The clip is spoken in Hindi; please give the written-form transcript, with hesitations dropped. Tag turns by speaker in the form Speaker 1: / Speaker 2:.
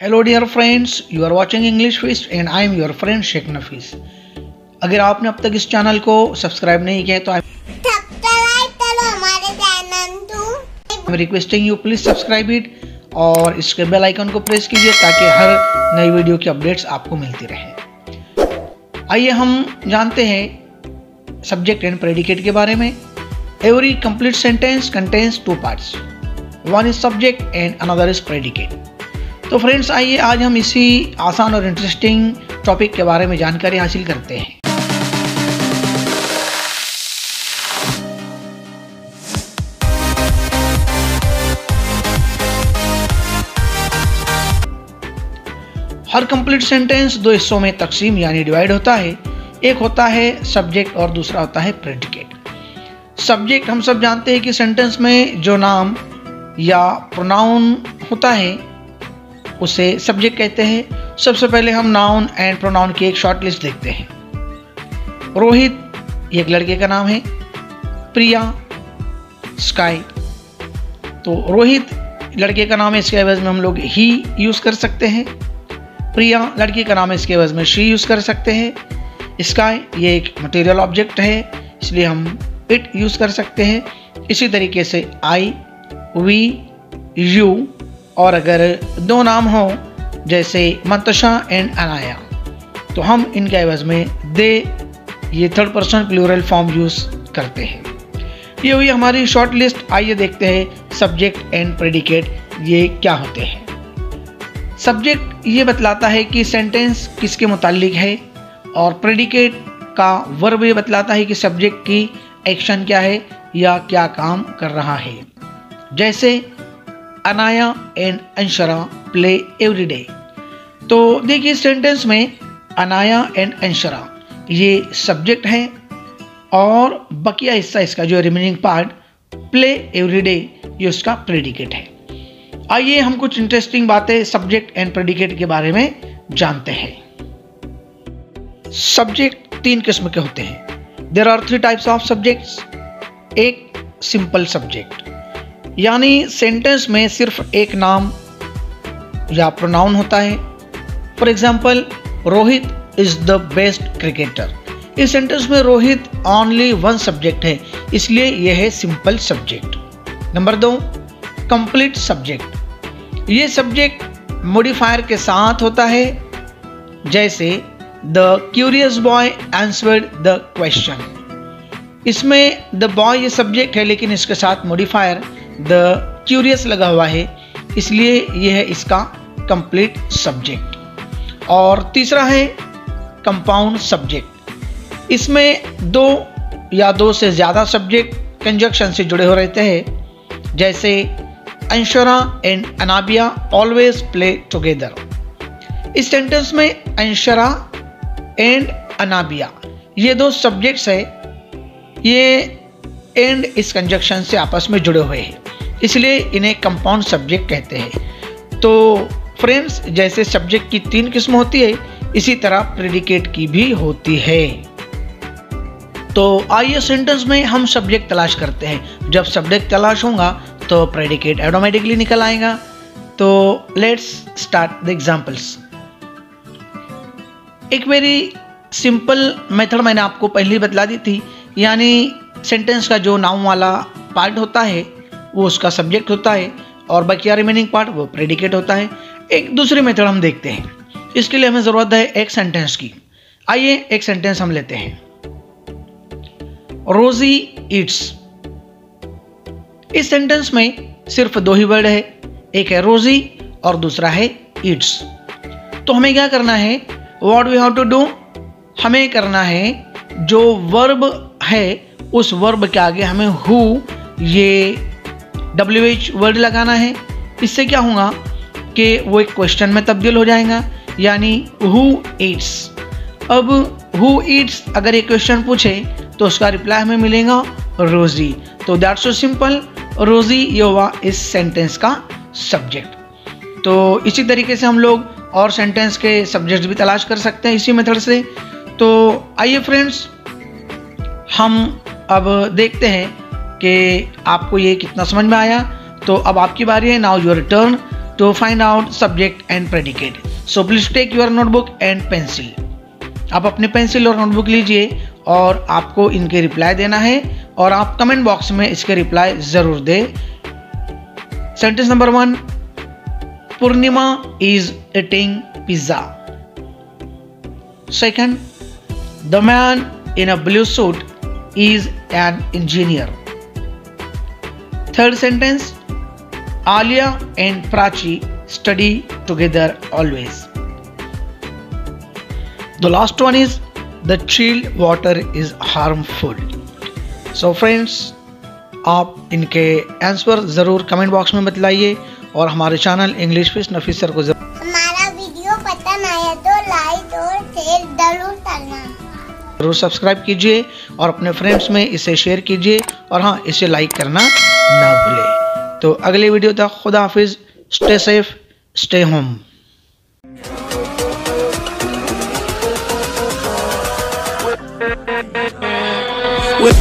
Speaker 1: Hello dear friends, you are watching English feast and I am your friend Sheikh नफीस। अगर आपने अब तक इस चैनल को सब्सक्राइब नहीं किया तो I am requesting you please subscribe it और इसके बेल आइकन को प्रेस कीजिए ताकि हर नई वीडियो की अपडेट्स आपको मिलती रहे। आइए हम जानते हैं सब्जेक्ट एंड प्रेडिकेट के बारे में। Every complete sentence contains two parts, one is subject and another is predicate. तो फ्रेंड्स, आइए आज हम इसी आसान और इंटरेस्टिंग टॉपिक के बारे में जानकारी हासिल करते हैं। हर कंप्लीट सेंटेंस दो हिस्सों में तकसीम यानी डिवाइड होता है। एक होता है सब्जेक्ट और दूसरा होता है प्रेडिकेट। सब्जेक्ट हम सब जानते हैं कि सेंटेंस में जो नाम या प्रोनाउन होता है उसे सब्जेक्ट कहते हैं। सबसे पहले हम नाउन एंड प्रोनाउन की एक शॉर्ट लिस्ट देखते हैं। रोहित ये एक लड़के का नाम है। प्रिया, स्काई। तो रोहित लड़के का नाम है, इसके एवज में हम लोग ही यूज़ कर सकते हैं। प्रिया लड़की का नाम है, इसके एवज में शी यूज़ कर सकते हैं। स्काई ये एक मटेरियल ऑब्जेक्ट है, इसलिए हम इट यूज़ कर सकते हैं। इसी तरीके से आई, वी, यू, और अगर दो नाम हो जैसे मंतशा एंड अनाया तो हम इनके एवज में दे ये third person plural form use करते हैं। ये हुई हमारी शॉर्ट लिस्ट। आइए देखते हैं सब्जेक्ट एंड प्रेडिकेट ये क्या होते हैं। सब्जेक्ट ये बतलाता है कि सेंटेंस किसके मुताल्लिक है और प्रेडिकेट का वर्ब ये बतलाता है कि सब्जेक्ट की एक्शन क्या है या क्या काम कर रहा है। जैसे Anaya and Anshara play every day. तो देखिए सेंटेंस में अनाया एंड अंशरा ये सब्जेक्ट है और बकिया हिस्सा इसका जो remaining part play every day ये उसका प्रेडिकेट है। आइए हम कुछ इंटरेस्टिंग बातें सब्जेक्ट एंड प्रेडिकेट के बारे में जानते हैं। सब्जेक्ट तीन किस्म के होते हैं। There are 3 types of subjects. एक सिंपल सब्जेक्ट यानी सेंटेंस में सिर्फ एक नाम या प्रोनाउन होता है। For example, Rohit is the best cricketer. इस सेंटेंस में रोहित ओनली वन सब्जेक्ट है, इसलिए यह है simple subject. Number 2, complete subject. ये सब्जेक्ट मॉडिफायर के साथ होता है। जैसे the curious boy answered the question. इसमें द बॉय ये सब्जेक्ट है लेकिन इसके साथ मॉडिफायर द क्यूरियस लगा हुआ है, इसलिए यह है इसका कंप्लीट सब्जेक्ट। और तीसरा है कंपाउंड सब्जेक्ट। इसमें दो या दो से ज़्यादा सब्जेक्ट कंजक्शन से जुड़े हो रहते हैं। जैसे Anshara and Anabia always play together. इस सेंटेंस में अंशरा एंड अनाबिया ये दो सब्जेक्ट्स है, ये एंड इस कंजक्शन से आपस में जुड़े हुए हैं, इसलिए इन्हें कंपाउंड सब्जेक्ट कहते हैं। तो फ्रेंड्स, जैसे सब्जेक्ट की 3 किस्म होती है इसी तरह प्रेडिकेट की भी होती है। तो आइए सेंटेंस में हम सब्जेक्ट तलाश करते हैं। जब सब्जेक्ट तलाश होगा तो प्रेडिकेट ऑटोमेटिकली निकल आएगा। तो लेट्स स्टार्ट द एग्जांपल्स। एक वेरी सिंपल मेथड मैंने आपको पहले ही बतला दी थी, यानी सेंटेंस का जो नाउन वाला पार्ट होता है वो उसका सब्जेक्ट होता है और बकिया रिमेनिंग पार्ट वो प्रेडिकेट होता है। एक दूसरी मेथड हम देखते हैं। इसके लिए हमें ज़रूरत है एक सेंटेंस की। आइए एक सेंटेंस हम लेते हैं। रोजी ईट्स। इस सेंटेंस में सिर्फ 2 ही वर्ड है, एक है रोजी और दूसरा है ईट्स। तो हमें क्या करना है, what we have to do, हमें करना है जो वर्ब है उस वर्ब के आगे हमें हु ये WH वर्ड लगाना है। इससे क्या होगा कि वो एक क्वेश्चन में तब्दील हो जाएगा, यानी हु ईट्स। अब हु ईट्स अगर एक क्वेश्चन पूछे तो उसका रिप्लाई हमें मिलेगा रोजी। तो दैट्स सो सिंपल, रोजी ये हुआ इस सेंटेंस का सब्जेक्ट। तो इसी तरीके से हम लोग और सेंटेंस के सब्जेक्ट भी तलाश कर सकते हैं इसी मेथड से। तो आइए फ्रेंड्स, हम अब देखते हैं कि आपको ये कितना समझ में आया। तो अब आपकी बारी है। Now your turn to find out subject and predicate. So please take your notebook and pencil. आप अपने पेंसिल और नोटबुक लीजिए और आपको इनके रिप्लाई देना है और आप कमेंट बॉक्स में इसके रिप्लाई जरूर दें. Sentence number 1, Purnima is eating pizza. Second, the man in a blue suit is an engineer. Third sentence, Alia and Prachi study together always. The last one is, the chilled water is harmful. So friends, आप इनके आंसर ज़रूर कमेंट बॉक्स में बतलाइए और हमारे channel English with Nafees sir को
Speaker 2: हमारा वीडियो पसंद आया तो लाइक और शेयर जरूर करना.
Speaker 1: जरूर सब्सक्राइब कीजिए और अपने फ्रेंड्स में इसे शेयर कीजिए और हाँ, इसे लाइक करना ना भूलें. तो अगले वीडियो तक खुदा हाफिज. Stay safe, stay home.
Speaker 3: With